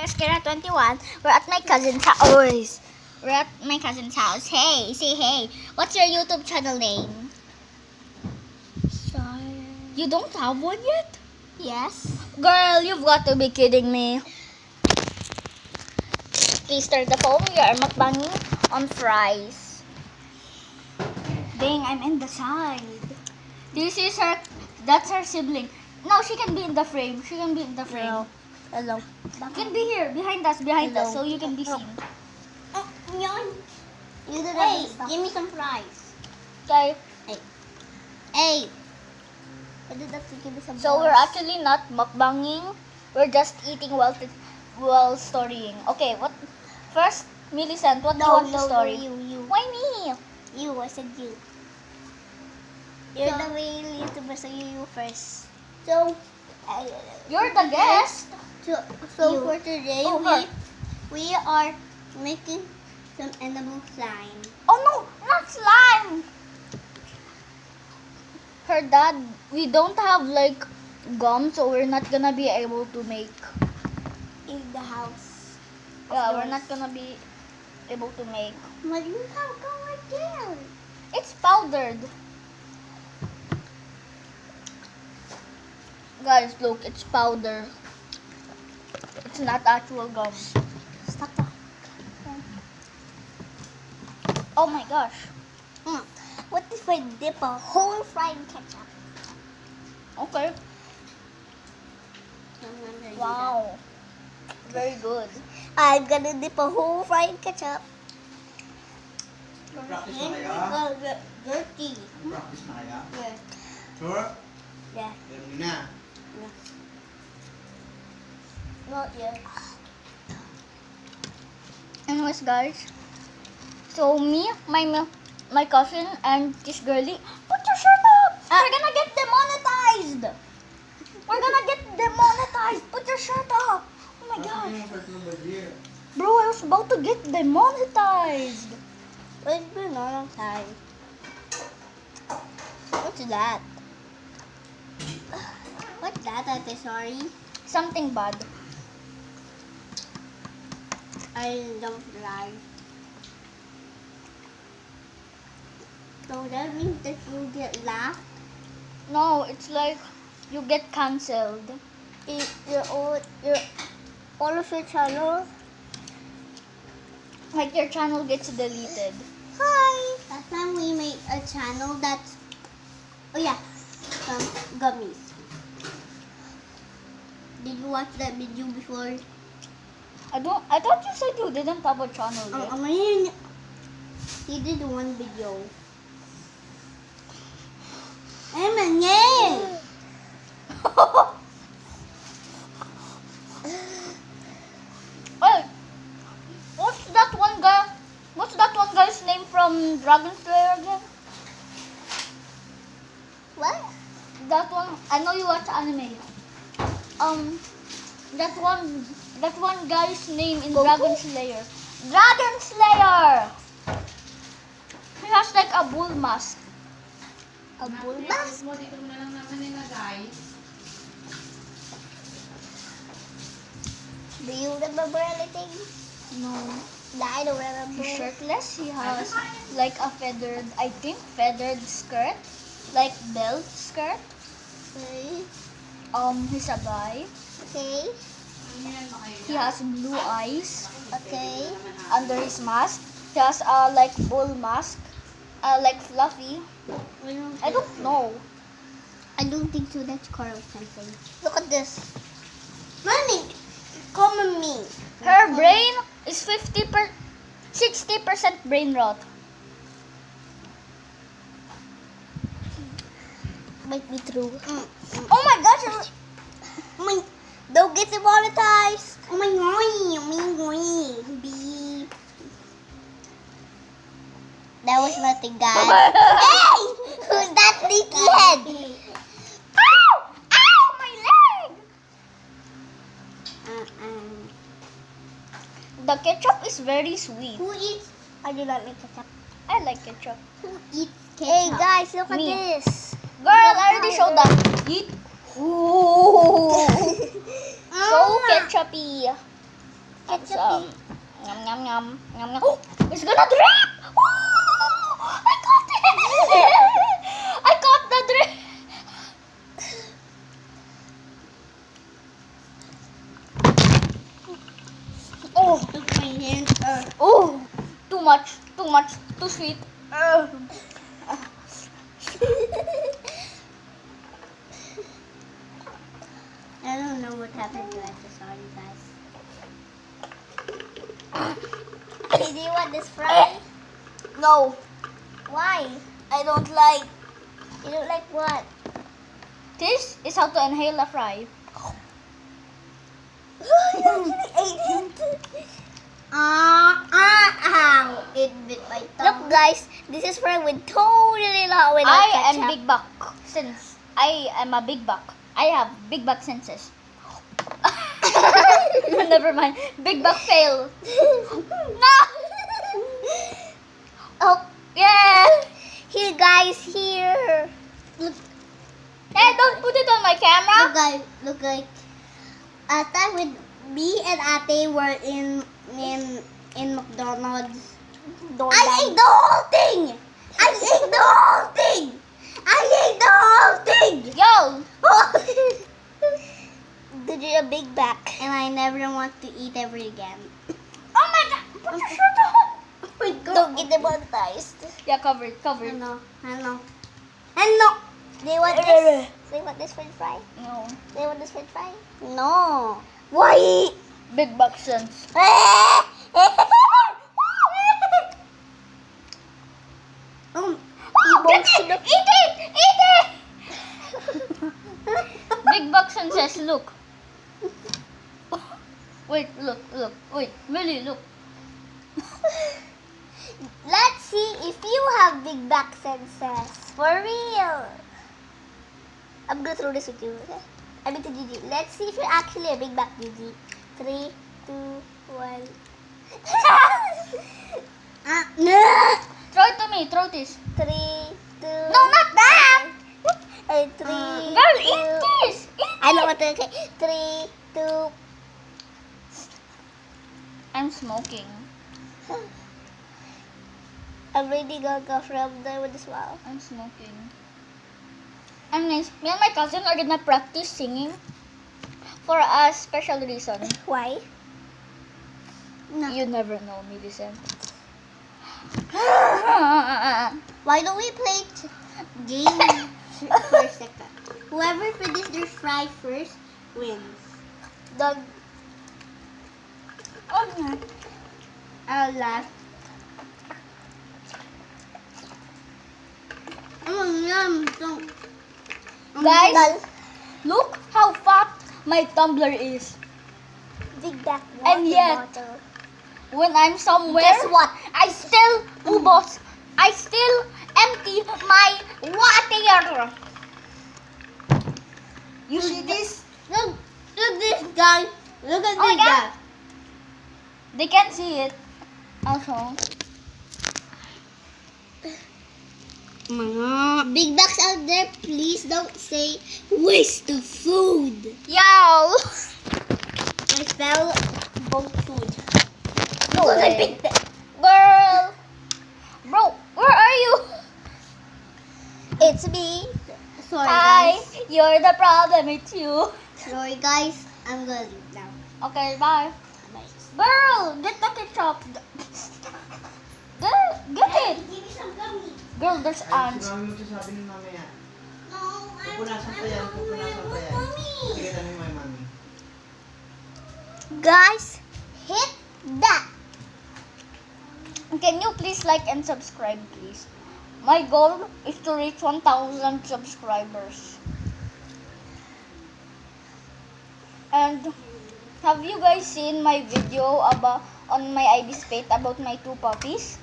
is Kira21. We're at my cousin's house. We're at my cousin's house. Hey, say hey. What's your YouTube channel name? Sorry. You don't have one yet? Yes. Girl, you've got to be kidding me. Please turn the phone. You are mukbanging on fries. Dang, I'm in the side. This is her. That's her sibling. No, she can be in the frame. She can be in the frame. Hello. You can be here, behind us, so you can be seen. Yon. You did Hey, give me some fries. Okay. Hey. I did that to give me some So we're actually not mukbanging. We're just eating while storying. Okay, what? First, Millicent, what do you want to story? You. Why me? You, I said you. You're So- the real YouTuber, so you first. So, You're the guest. so You. for today, Oh, her. we are making some edible slime. Oh no, not slime. Her dad, we don't have like gum, so we're not gonna be able to make. In the house. Yeah, we're yours. not gonna be able to make. But you have go right there. It's powdered. Guys, look, it's powder. It's not actual gum. Stop that. Oh my gosh. What if I dip a whole fried ketchup? Okay. Wow. Very good. I'm gonna dip a whole fried ketchup. Practice Then na we kaya? go dirty. Practice na kaya? Yeah. Sure? Yeah. Ganun na. Not yet. Anyways, guys. So me, my cousin, and this girlie. Put your shirt up. We're gonna get demonetized. We're gonna get demonetized. Put your shirt up. Oh my gosh. Yung first number here. Bro, I was about to get demonetized. It's been a long time. What's that? What's that, Ate? Sorry. Something bad. I don't lie. So that means that you get laughed. No, it's like you get cancelled. Your all of your channel. Like your channel gets deleted. Hi. Last time we made a channel that's some gummies. Did you watch that video before? I thought you said you didn't have a channel yet. I mean, he did one video. Yeah. Hey, what's that one guy? What's that one guy's name from Dragon Slayer again? What? That one. I know you watch anime. That one guy's name in Goku? Dragon Slayer. Dragon Slayer. He has like a bull mask. A bull mask? Mo dito mo na lang naman nilagay. Do you remember anything? No. I don't remember. He's shirtless. He has like a feathered skirt, like belt skirt. Okay. He's a guy. Okay. He has blue eyes Okay. under his mask. He has a like bull mask, like fluffy. I don't know. I don't think so. That's Carl something. Look at this. Mommy, come on me. Her brain is 60% brain rot. Might be true. Oh my gosh! Oh my, don't get demonetized. Oh my god. Beep. That was nothing, guys. Hey! Who's that sneaky head? Ow! Ow! My leg! The ketchup is very sweet. Who eats? I do not like ketchup. I like ketchup. Who eats ketchup? Hey, guys, look at Me. this. Girl, I already showed that. Eat. Ooh. So Ah. ketchupy. Have Ketchup. some. Yum, yum, yum. Yum, yum. Oh, it's gonna drip! Oh, I caught it! I caught the drip! Oh, Look, my hands are. oh, too much, too sweet. I don't know what happened to us. So sorry, guys. Hey, do you want this fry? No, Why? I don't like. You don't like what? This is how to inhale a fry. You actually ate it. Ow! It bit my tongue. Look, guys, this is fry with totally not without I ketchup. am big buck since I am a big buck. I have big buck senses. Never mind. Big buck fail. No. Oh, Yeah. here, guys, here. Look, Hey, don't put it on my look, camera. guys, look, like. Ata with me and Ate were in McDonald's. I ate the whole thing. I ate the whole thing. I ate the whole thing. Yo. Did you a big back? And I never want to eat ever again. Oh my god. Put your shirt on. Oh my God. Don't get demonetized. Yeah, covered. I know. Do you want this? Do you want this French fry? No. Do you want this French fry? No. Why? Big buck sense. Emotional. Eat it! Eat it! Big buck senses. Look. Wait, look. Wait, really, look. Let's see if you have big back senses. For real. I'm gonna throw this with you, okay? I mean to Gigi. Let's see if you're actually a big back, Gigi. 3, 2, 1. No! Throw it to me. Throw this. 3, 2. No, not that. And 3. Girl, eat this. Eat I know it. what. Okay. 3, 2. I'm smoking. I'm Lady Gaga from there with as well. I'm smoking. And me and my cousin are gonna practice singing for a special reason. Why? No. You never know, Millicent. Why don't we play game for a second? Whoever finishes their fry first wins. Dog. Oh, no. I'll laugh. Yum. Guys, look how fat my tumbler is. Big back water And yet, bottle. When I'm somewhere, Guess what? I still empty my water. You see this? Look this guy. Look at Oh my this guy. God. They can't see it. Also, Mga big bags out there, please don't say waste of food. yo. I spell both food. No Because I way. picked it. Girl, bro, where are you? It's me. Sorry Hi, guys. you're the problem. It's you. Sorry guys. I'm gonna leave now. Okay, bye. Bye. Girl, get the ketchup. Get it. Give me some gummy. Girl, there's Ay, ants. si mami magsasabi ng mamaya. No, Pupunasan pa yan, pupunasan pa yan. Sige, tanong mo yung mami. Guys, hit that. Can you please like and subscribe, please? My goal is to reach 1,000 subscribers. And have you guys seen my video about on my IB Spate about my 2 puppies?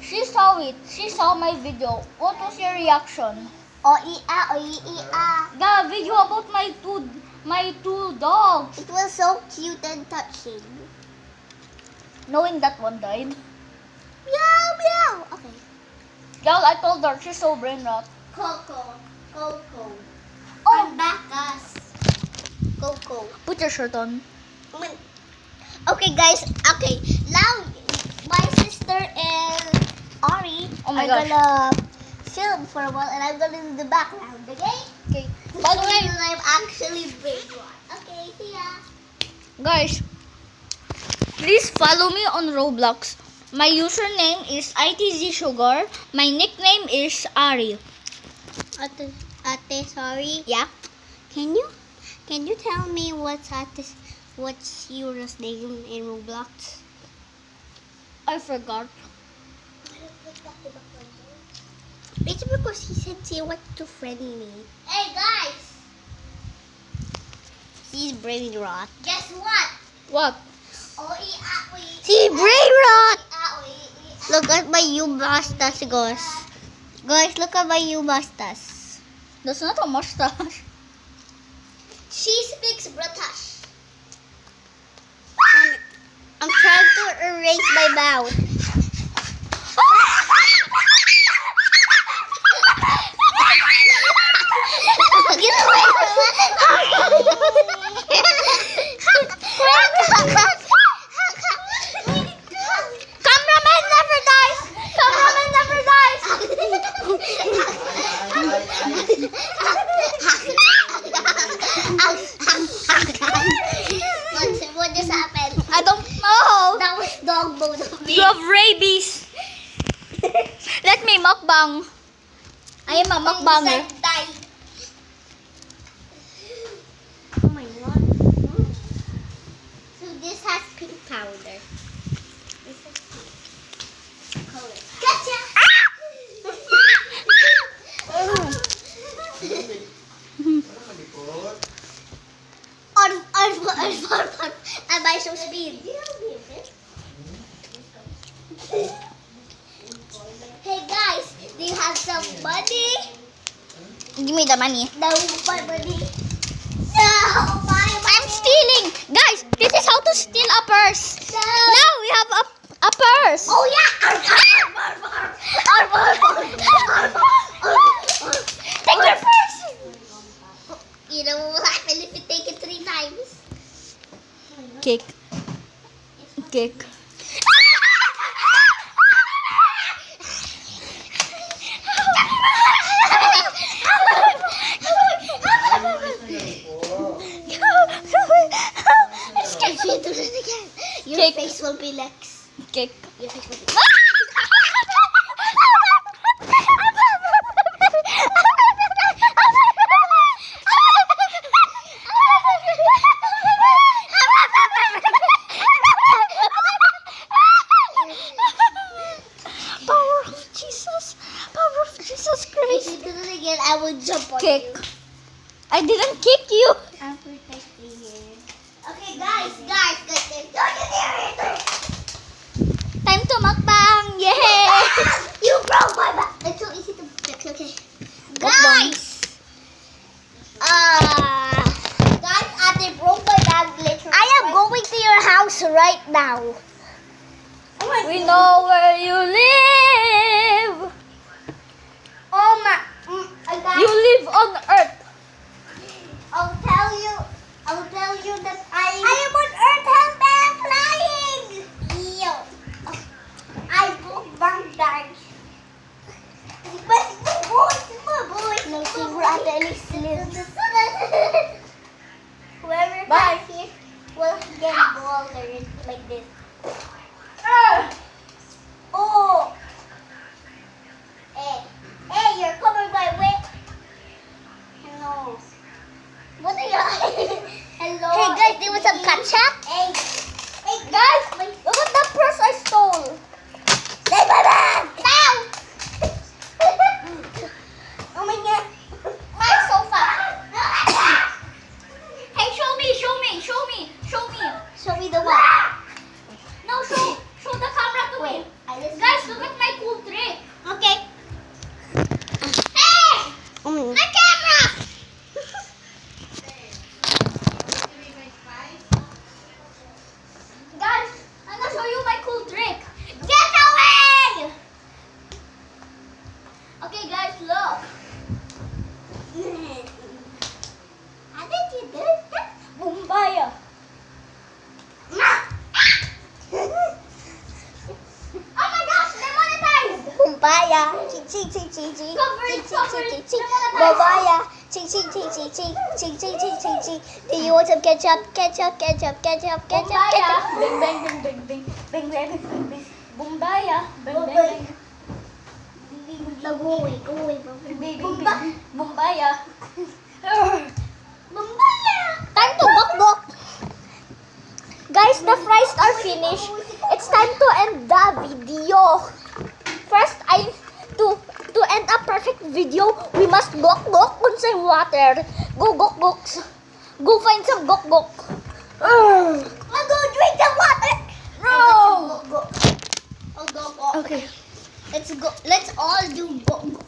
She saw it. She saw my video. What was your reaction? O-i-a, o-i-a. The video about my two dogs. It was so cute and touching. Knowing that one died. Meow, meow. Okay. Girl, I told her she's so brain rot. Coco. Oh. I'm back, guys. Coco. Put your shirt on. Okay, guys. Okay, now my sister and Ari Oh my are gosh. gonna film for a while, and I'm gonna do the background. Okay? Okay. By the way, I'm actually brave one. Okay, see ya. guys, please follow me on Roblox. My username is ITZ Sugar. My nickname is Ari. Ate, sorry. Yeah. Can you tell me what's your name in Roblox? I forgot. It's because he said he wants to friend me. Hey guys! He's brain rot. Guess what? What? See, brain rot! Look at my mustache, guys. Guys, look at my mustache. That's not a mustache. She speaks British. I'm trying to erase my mouth. Get away Cameraman never dies! Cameraman never dies! What just happened? I don't know. That was dog mode of me. You have rabies. Let me mukbang. I am a mukbanger. Oh my god. So this has pink powder. This has pink color. Gotcha! Am I so speed? Hey guys, do you have some money? Give me the money. No, my money. No, my money. I'm stealing. Guys, this is how to steal a purse. No. Now we have a purse. Oh yeah. Take your purse. You know what will happen if you take it 3 times? Kick. Kick. If you do it again, your Kick. face will be Lex. Kick. Your face will be Power of Jesus. Power of Jesus If Christ. you do it again, I will jump on Kick. you. I didn't kick you. I'm perfectly here. Okay, guys. Don't you dare it! Time to mukbang. Yay. You broke my back. It's so easy to fix. Okay, Mukbang. guys, Ate broke my bag literally. I am going to your house right now. We know where you live. Oh my! Guys, You live on earth. I'll tell you that I am on Earth. Help me! I'm flying. Yo, I broke my bag. But my boy. No, see, we're at the Elise lives. Whoever Bye. comes here will get bothered like this. Oh! Hey, you're coming my way. Hello. What are you? Hello. Hey guys, do you want some ketchup? Hey Guys, look at the purse I stole. Take my bag! Now! Oh my god. My sofa. Hey, show me. Show me the what? No, show the camera to me. Guys, look at my cool trick. Okay. Hey! My camera! Guys, I'm gonna show you my cool trick. Get away! ching, ching, ching, ching. Cover it, Ching, ching, cover ching, it. ching, ching. Namonetize. Babaya. Ching, ching, ching, ching, ching. Ching, ching, ching, ching, ching. Do you want some ketchup? Ketchup, ketchup, ketchup, ketchup, Bumbaya. ketchup. Bing, bang, bing, bing, bing. Bing, bang, bing, bing, bing. Bumbaya. Bing, bang, Bumbay. bing. Go away, go away. Bing, bing, bing. Bumbaya. Bumbaya. Time to bok. Guys, the fries are finished. It's time to end the video. First, to end a perfect video, we must gok on some water. Go gok. Go find some gok. I'll go drink the water. No. I'll go. Okay. Let's go. Let's all do gok.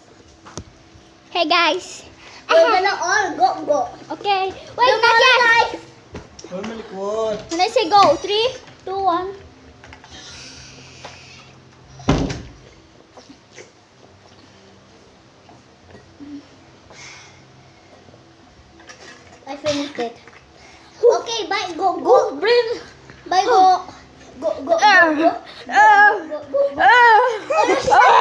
Hey guys. We're gonna all gok. Okay. Wait, not yet. Huwag malikot. When I say go, 3, 2, 1. I finished it. Okay, bye. Go. Bring. Bye, go. Go. Ah. Go. Ah.